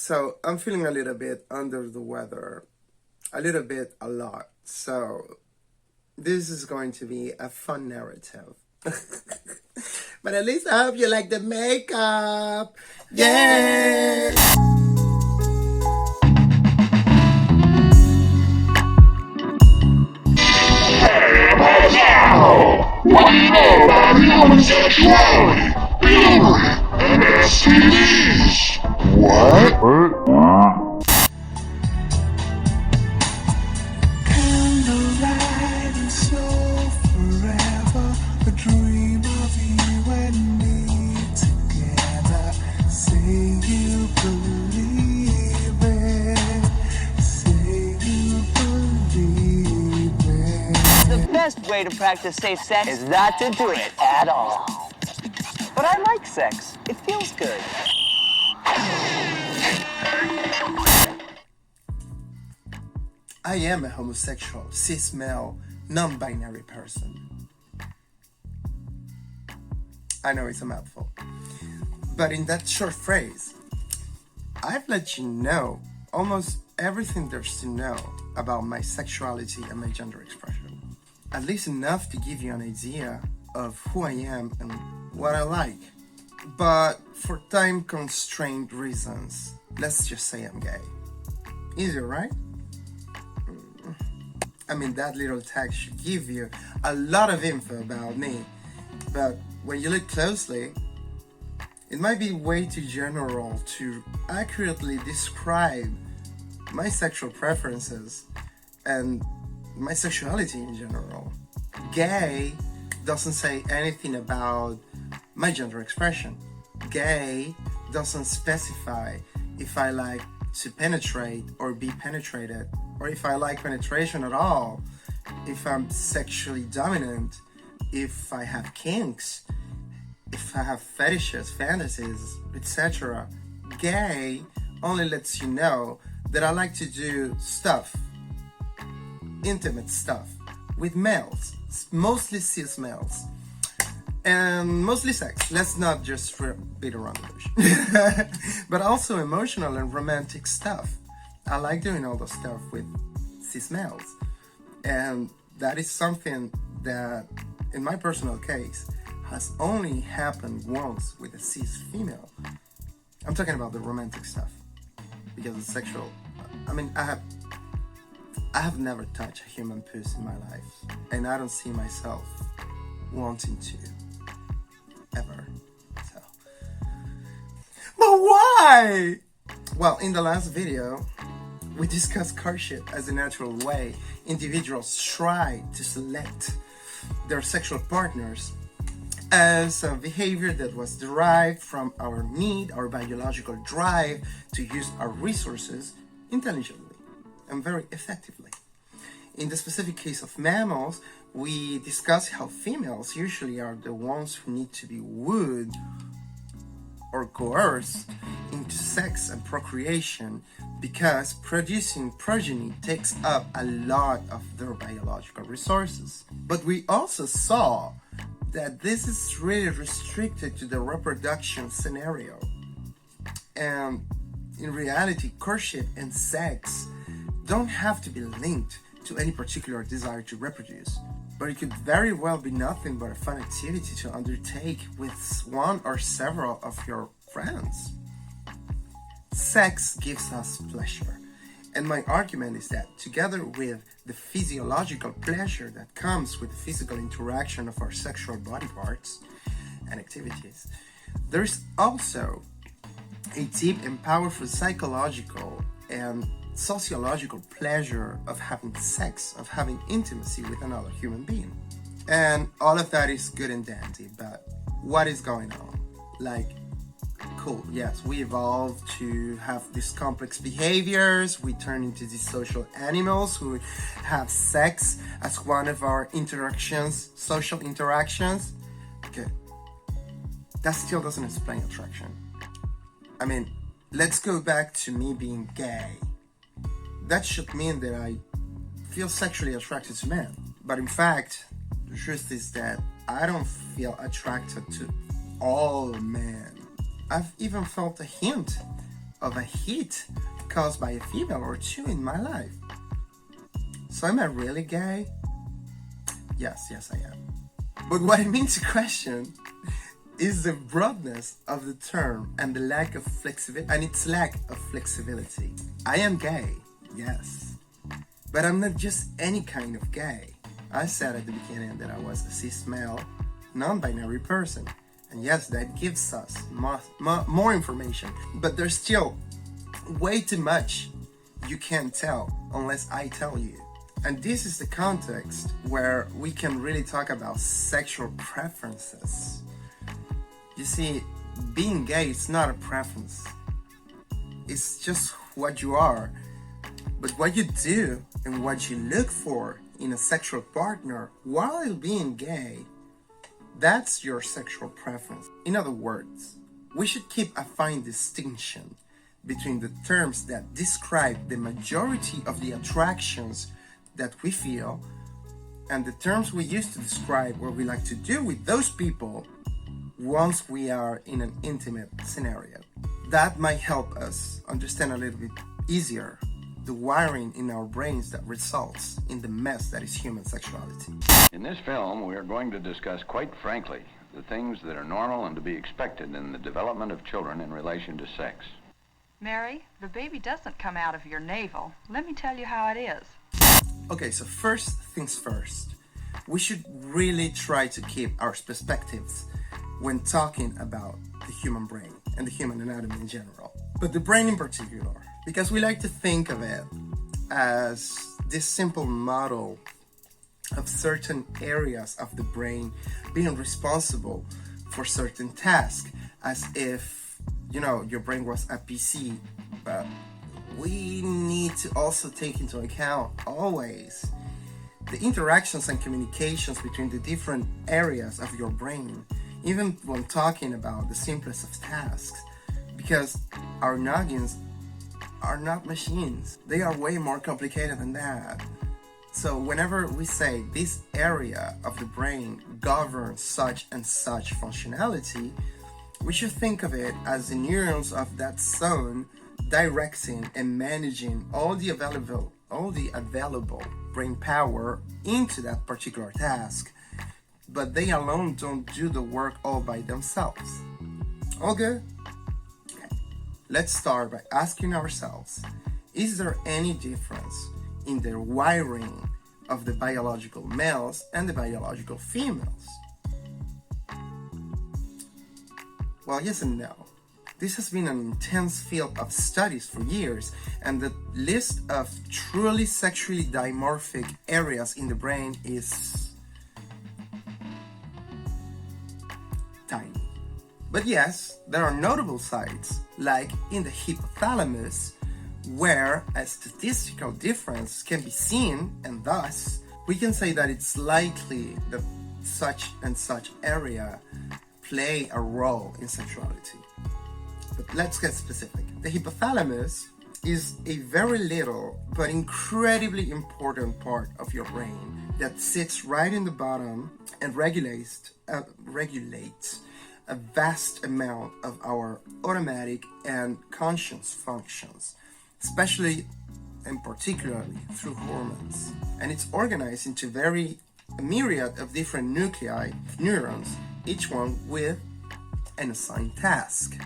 So I'm feeling a little bit under the weather, a lot. So this is going to be a fun narrative. But at least I hope you like the makeup. Yay! What do you know about human sexuality, puberty, and STDs? What? Candlelight and snow forever, a dream of you and me together. Say you believe it. Say you believe it. The best way to practice safe sex is not to do it at all. But I like sex. It feels good. I am a homosexual, cis male, non-binary person. I know it's a mouthful. But in that short phrase, I've let you know almost everything there's to know about my sexuality and my gender expression. At least enough to give you an idea of who I am and what I like. But for time-constrained reasons, let's just say I'm gay. Easier, right? I mean, that little text should give you a lot of info about me, but when you look closely, it might be way too general to accurately describe my sexual preferences and my sexuality in general. Gay doesn't say anything about my gender expression. Gay doesn't specify if I like to penetrate or be penetrated, or if I like penetration at all, if I'm sexually dominant, if I have kinks, if I have fetishes, fantasies, etc. Gay only lets you know that I like to do stuff, intimate stuff, with males, mostly cis males, and mostly sex. Let's not just beat around the bush. But also emotional and romantic stuff. I like doing all the stuff with cis males, and that is something that, in my personal case, has only happened once with a cis female. I'm talking about the romantic stuff, because the sexual, I mean, I have never touched a human puss in my life, and I don't see myself wanting to, ever. So, but why? Well, in the last video, we discussed courtship as a natural way individuals try to select their sexual partners as a behavior that was derived from our need, our biological drive to use our resources intelligently and very effectively. In the specific case of mammals, we discussed how females usually are the ones who need to be wooed or coerced into sex and procreation because producing progeny takes up a lot of their biological resources. But we also saw that this is really restricted to the reproduction scenario. And in reality, courtship and sex don't have to be linked to any particular desire to reproduce, but it could very well be nothing but a fun activity to undertake with one or several of your friends. Sex gives us pleasure, and my argument is that together with the physiological pleasure that comes with the physical interaction of our sexual body parts and activities, there is also a deep and powerful psychological and sociological pleasure of having sex, of having intimacy with another human being. And all of that is good and dandy, but what is going on? Like, cool, yes, we evolved to have these complex behaviors, we turn into these social animals who have sex as one of our interactions, social interactions. Good. That still doesn't explain attraction. I mean, let's go back to me being gay. That should mean that I feel sexually attracted to men. But in fact, the truth is that I don't feel attracted to all men. I've even felt a hint of a hit caused by a female or two in my life. So am I really gay? Yes, I am. But what it means to question is the broadness of the term and the lack of flexibility, and its lack of flexibility. I am gay, yes, but I'm not just any kind of gay. I said at the beginning that I was a cis male, non-binary person, and yes, that gives us more information, but there's still way too much you can't tell unless I tell you. And this is the context where we can really talk about sexual preferences. You see, being gay is not a preference. It's just what you are. But what you do and what you look for in a sexual partner while being gay, that's your sexual preference. In other words, we should keep a fine distinction between the terms that describe the majority of the attractions that we feel and the terms we use to describe what we like to do with those people once we are in an intimate scenario. That might help us understand a little bit easier the wiring in our brains that results in the mess that is human sexuality. In this film, we are going to discuss quite frankly the things that are normal and to be expected in the development of children in relation to sex. Mary, the baby doesn't come out of your navel. Let me tell you how it is. Okay, so first things first. We should really try to keep our perspectives when talking about the human brain and the human anatomy in general. But the brain in particular, because we like to think of it as this simple model of certain areas of the brain being responsible for certain tasks, as if, you know, your brain was a PC, but we need to also take into account always the interactions and communications between the different areas of your brain, even when talking about the simplest of tasks, because our noggins are not machines. They are way more complicated than that. So whenever we say this area of the brain governs such and such functionality, we should think of it as the neurons of that zone directing and managing all the available brain power into that particular task. But they alone don't do the work all by themselves. All good? Okay. Let's start by asking ourselves, is there any difference in the wiring of the biological males and the biological females? Well, yes and no. This has been an intense field of studies for years, and the list of truly sexually dimorphic areas in the brain is tiny. But yes, there are notable sites, like in the hypothalamus, where a statistical difference can be seen, and thus we can say that it's likely that such and such area play a role in sexuality. But let's get specific. The hypothalamus is a very little but incredibly important part of your brain that sits right in the bottom and regulates a vast amount of our automatic and conscious functions, especially and particularly through hormones. And it's organized into a myriad of different nuclei of neurons, each one with an assigned task,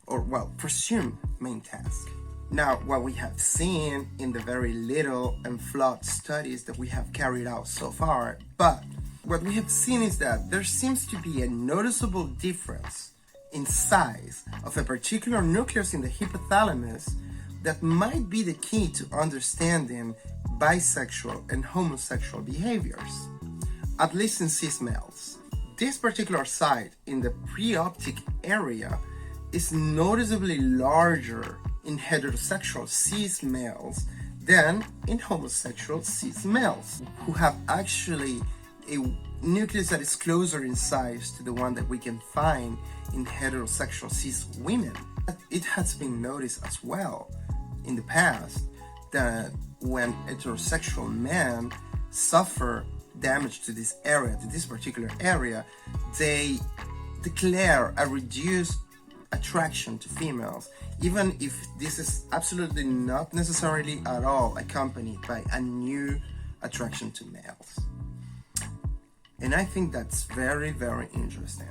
or well, presumed main task. Now, what we have seen in the very little and flawed studies that we have carried out so far, but what we have seen is that there seems to be a noticeable difference in size of a particular nucleus in the hypothalamus that might be the key to understanding bisexual and homosexual behaviors, at least in cis males. This particular site in the preoptic area is noticeably larger in heterosexual cis males than in homosexual cis males, who have actually a nucleus that is closer in size to the one that we can find in heterosexual cis women. It has been noticed as well in the past that when heterosexual men suffer damage to this area, to this particular area, they declare a reduced attraction to females, even if this is absolutely not necessarily at all accompanied by a new attraction to males. And I think that's very, very interesting.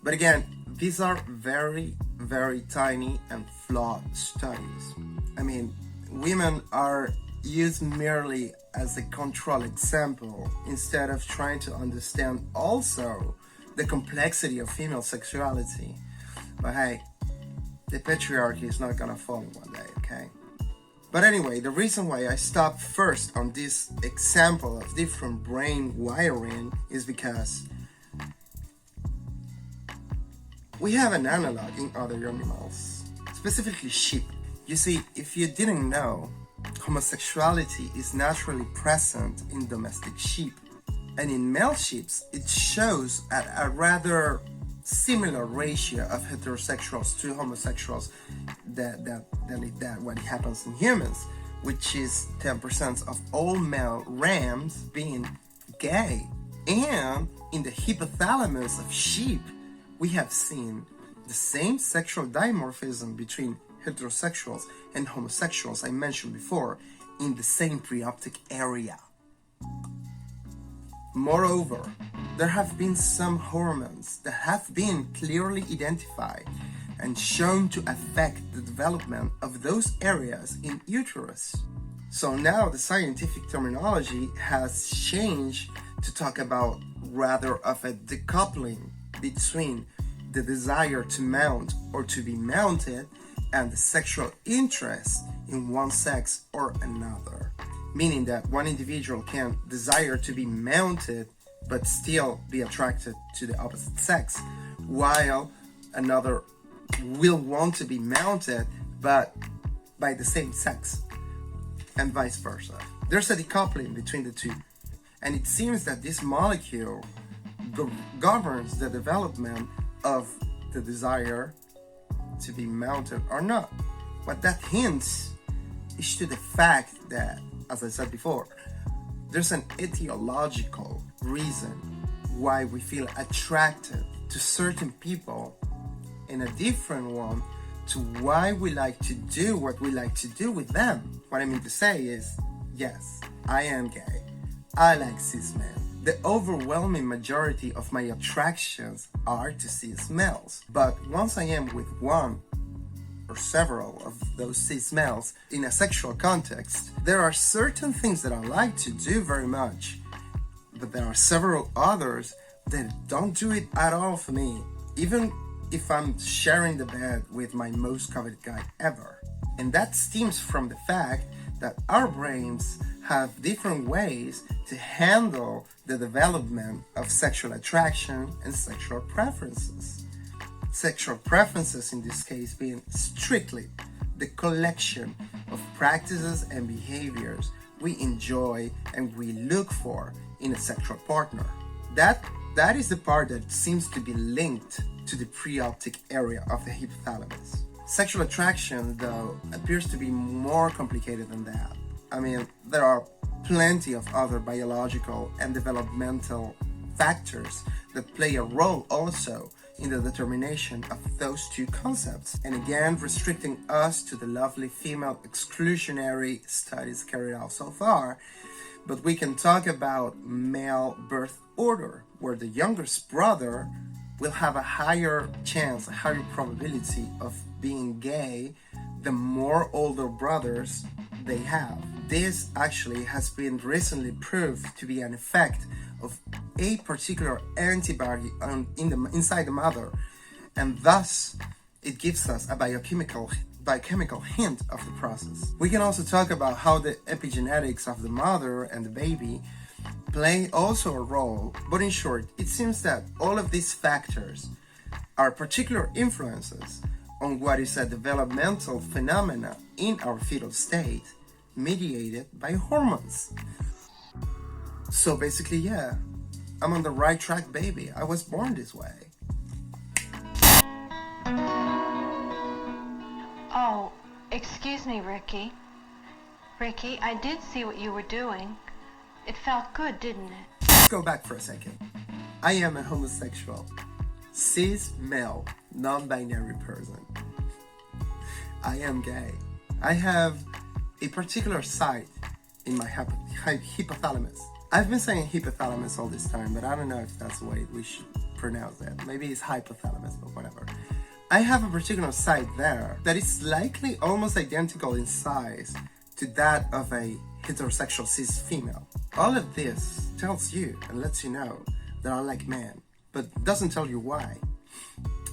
But again, these are very, very tiny and flawed studies. I mean, women are used merely as a control example instead of trying to understand also the complexity of female sexuality. But hey, the patriarchy is not gonna fall in one day, okay? But anyway, the reason why I stopped first on this example of different brain wiring is because we have an analog in other animals, specifically sheep. You see, if you didn't know, homosexuality is naturally present in domestic sheep. And in male sheep, it shows at a rather similar ratio of heterosexuals to homosexuals that what happens in humans, which is 10% of all male rams being gay. And in the hypothalamus of sheep, we have seen the same sexual dimorphism between heterosexuals and homosexuals I mentioned before in the same preoptic area. Moreover, there have been some hormones that have been clearly identified and shown to affect the development of those areas in uterus. So now the scientific terminology has changed to talk about rather of a decoupling between the desire to mount or to be mounted and the sexual interest in one sex or another. Meaning that one individual can desire to be mounted but still be attracted to the opposite sex, while another will want to be mounted but by the same sex, and vice versa. There's a decoupling between the two, and it seems that this molecule governs the development of the desire to be mounted or not. What that hints is to the fact that, as I said before, there's an etiological reason why we feel attracted to certain people and a different one to why we like to do what we like to do with them. What I mean to say is, yes, I am gay. I like cis men. The overwhelming majority of my attractions are to cis males. But once I am with one or several of those cis males in a sexual context, there are certain things that I like to do very much, but there are several others that don't do it at all for me, even if I'm sharing the bed with my most coveted guy ever. And that stems from the fact that our brains have different ways to handle the development of sexual attraction and sexual preferences. Sexual preferences in this case being strictly the collection of practices and behaviors we enjoy and we look for in a sexual partner. That is the part that seems to be linked to the preoptic area of the hypothalamus. Sexual attraction, though, appears to be more complicated than that. I mean, there are plenty of other biological and developmental factors that play a role also in the determination of those two concepts, and again restricting us to the lovely female exclusionary studies carried out so far. But we can talk about male birth order, where the youngest brother will have a higher chance, a higher probability of being gay the more older brothers they have. This actually has been recently proved to be an effect of a particular antibody inside the mother, and thus it gives us a biochemical hint of the process. We can also talk about how the epigenetics of the mother and the baby play also a role, but in short, it seems that all of these factors are particular influences on what is a developmental phenomena in our fetal state, mediated by hormones. So basically, yeah, I'm on the right track, baby. I was born this way. Oh, excuse me, Ricky. Ricky, I did see what you were doing. It felt good, didn't it? Let's go back for a second. I am a homosexual, cis male, non-binary person. I am gay. I have a particular site in my hypothalamus. I've been saying hypothalamus all this time, but I don't know if that's the way we should pronounce that. Maybe it's hypothalamus, but whatever. I have a particular site there that is likely almost identical in size to that of a heterosexual cis female. All of this tells you and lets you know that I like men, but doesn't tell you why.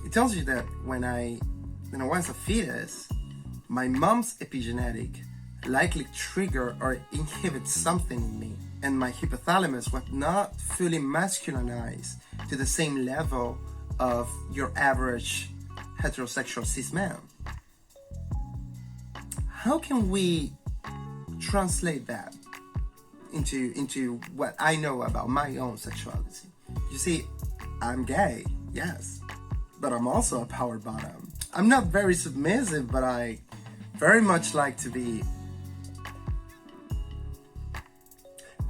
It tells you that when I was a fetus, my mom's epigenetic likely trigger or inhibit something in me, and my hypothalamus was not fully masculinized to the same level of your average heterosexual cis man. How can we translate that into what I know about my own sexuality? You see, I'm gay, yes, but I'm also a power bottom. I'm not very submissive, but I very much like to be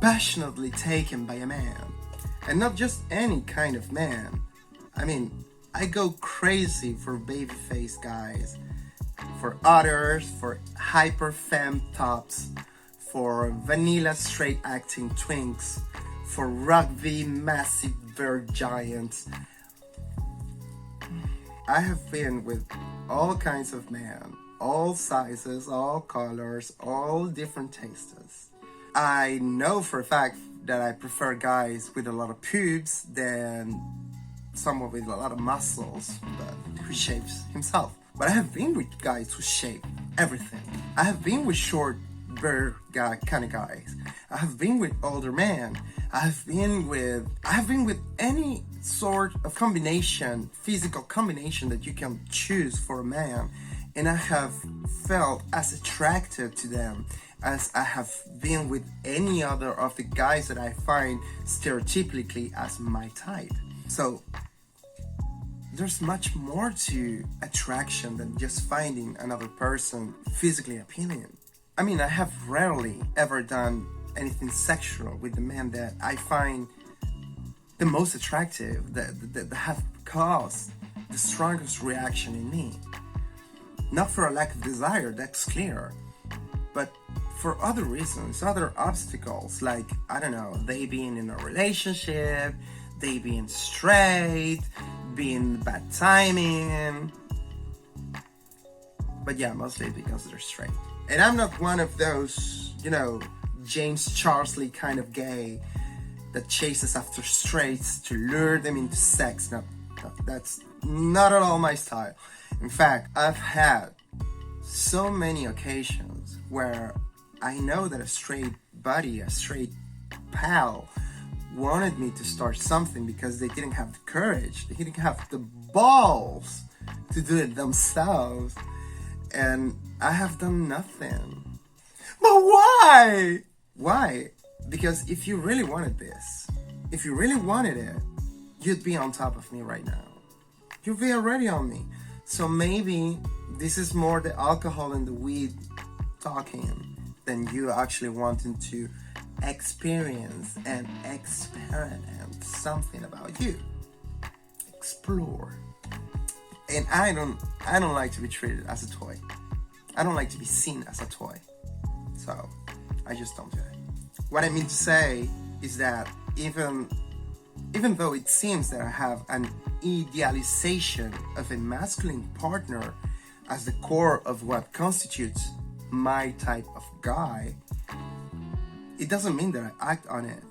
passionately taken by a man, and not just any kind of man. I mean, I go crazy for baby-faced guys, for others, for hyper femme tops, for vanilla straight acting twinks, for rugby massive bird giants. I have been with all kinds of men, all sizes, all colors, all different tastes. I know for a fact that I prefer guys with a lot of pubes than someone with a lot of muscles, but who shaves himself. But I have been with guys who shave everything. I have been with short bird guy kind of guys. I have been with older men. I have been with any sort of combination, physical combination that you can choose for a man, and I have felt as attracted to them as I have been with any other of the guys that I find stereotypically as my type. So there's much more to attraction than just finding another person physically appealing. I mean, I have rarely ever done anything sexual with the men that I find the most attractive, that have caused the strongest reaction in me. Not for a lack of desire, that's clear, but for other reasons, other obstacles, like, I don't know, they being in a relationship, they being straight, being bad timing. But yeah, mostly because they're straight. And I'm not one of those, James Charlesley kind of gay that chases after straights to lure them into sex. No, that's not at all my style. In fact, I've had so many occasions where I know that a straight buddy, a straight pal, wanted me to start something because they didn't have the courage, they didn't have the balls to do it themselves, and I have done nothing. But why? Why? Because if you really wanted this, if you really wanted it, you'd be on top of me right now. You'd be already on me. So maybe this is more the alcohol and the weed talking than you actually wanting to experience and experiment something about you. Explore. And I don't like to be treated as a toy. I don't like to be seen as a toy. So I just don't do it. What I mean to say is that even though it seems that I have an idealization of a masculine partner as the core of what constitutes my type of guy, it doesn't mean that I act on it,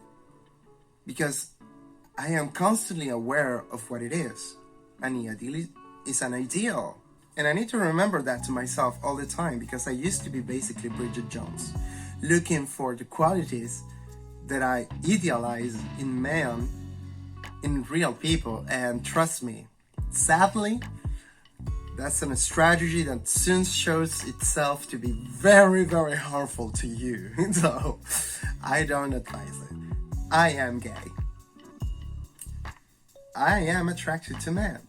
because I am constantly aware of what it is. It's an ideal, and I need to remember that to myself all the time, because I used to be basically Bridget Jones, looking for the qualities that I idealize in men, in real people, and trust me, sadly, that's a strategy that soon shows itself to be very, very harmful to you. So I don't advise it. I am gay. I am attracted to men.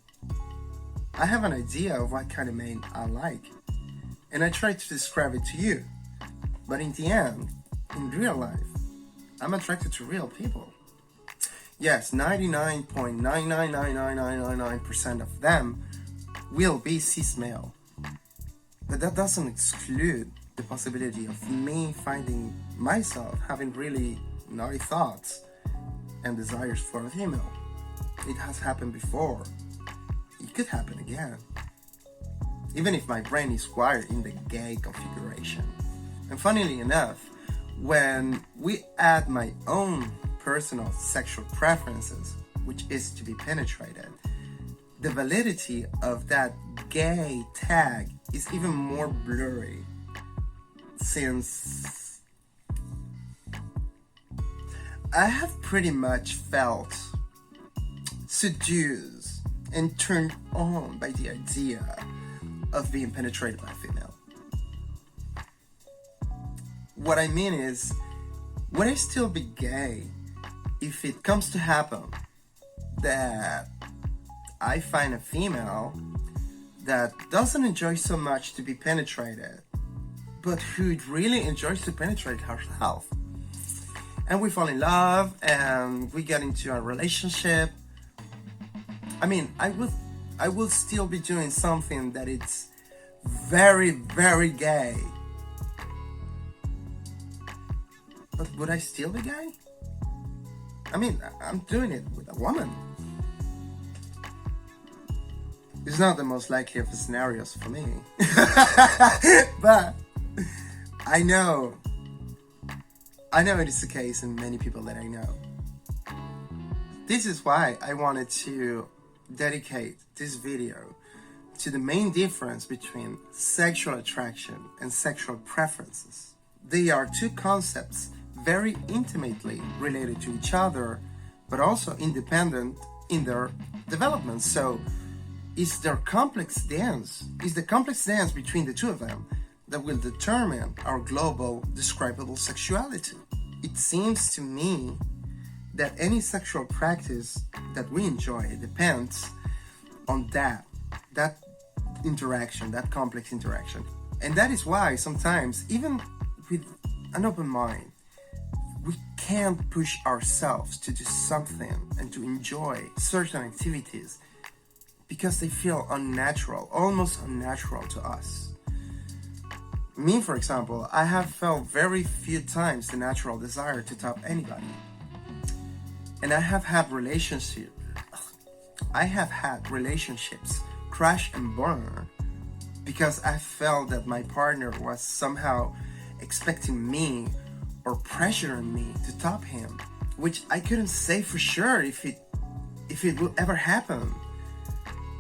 I have an idea of what kind of man I like, and I try to describe it to you. But in the end, in real life, I'm attracted to real people. Yes, 99.9999999% of them will be cis-male. But that doesn't exclude the possibility of me finding myself having really naughty thoughts and desires for a female. It has happened before. It could happen again. Even if my brain is wired in the gay configuration. And funnily enough, when we add my own personal sexual preferences, which is to be penetrated, the validity of that gay tag is even more blurry, since I have pretty much felt seduced and turned on by the idea of being penetrated by a female. What I mean is, would I still be gay if it comes to happen that I find a female that doesn't enjoy so much to be penetrated, but who really enjoys to penetrate herself? And we fall in love and we get into a relationship. I mean, I will still be doing something that it's very, very gay. But would I still be gay? I mean, I'm doing it with a woman. It's not the most likely of the scenarios for me. But I know it is the case in many people that I know. This is why I wanted to dedicate this video to the main difference between sexual attraction and sexual preferences. They are two concepts very intimately related to each other, but also independent in their development. So it's the complex dance between the two of them that will determine our global describable sexuality. It seems to me that any sexual practice that we enjoy depends on that interaction, that complex interaction. And that is why sometimes, even with an open mind, we can't push ourselves to do something and to enjoy certain activities because they feel unnatural, almost unnatural to us. Me, for example, I have felt very few times the natural desire to top anybody. And I have had relationships crash and burn because I felt that my partner was somehow expecting me or pressuring me to top him, which I couldn't say for sure if it would ever happen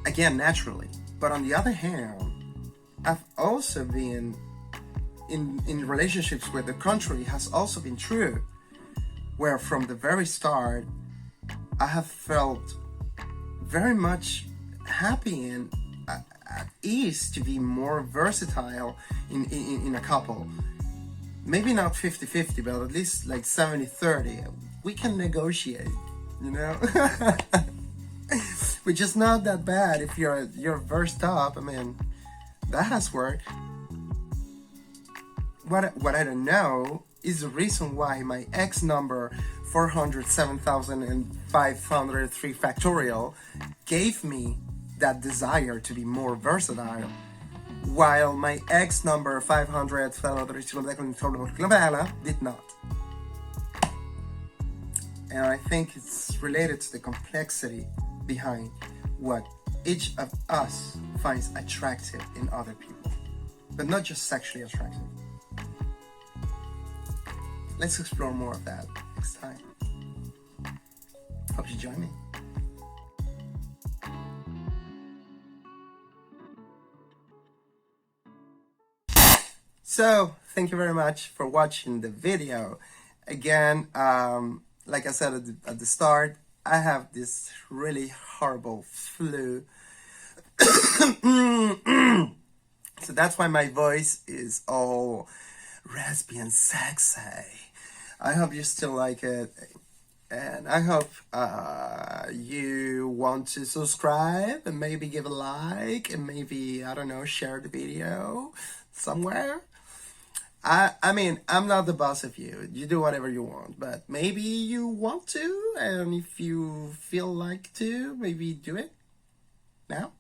again naturally. But on the other hand, I've also been in relationships where the contrary has also been true, where from the very start I have felt very much happy and at ease to be more versatile in a couple. Maybe not 50-50, but at least like 70-30. We can negotiate, you know? Which is not that bad if you're versed up. I mean, that has worked. What I don't know is the reason why my X number 407,503 factorial gave me that desire to be more versatile, while my X number 500 did not. And I think it's related to the complexity behind what each of us finds attractive in other people, but not just sexually attractive. Let's explore more of that next time. Hope you join me. So, thank you very much for watching the video. Again, like I said at the start, I have this really horrible flu. So that's why my voice is all raspy and sexy. I hope you still like it. And I hope you want to subscribe and maybe give a like and maybe, I don't know, share the video somewhere. I mean, I'm not the boss of you. You do whatever you want, but maybe you want to, and if you feel like to, maybe do it now.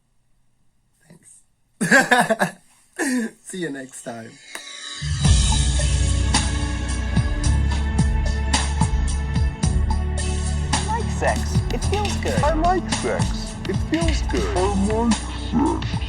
See you next time. I like sex. It feels good. I like sex. It feels good. I like sex.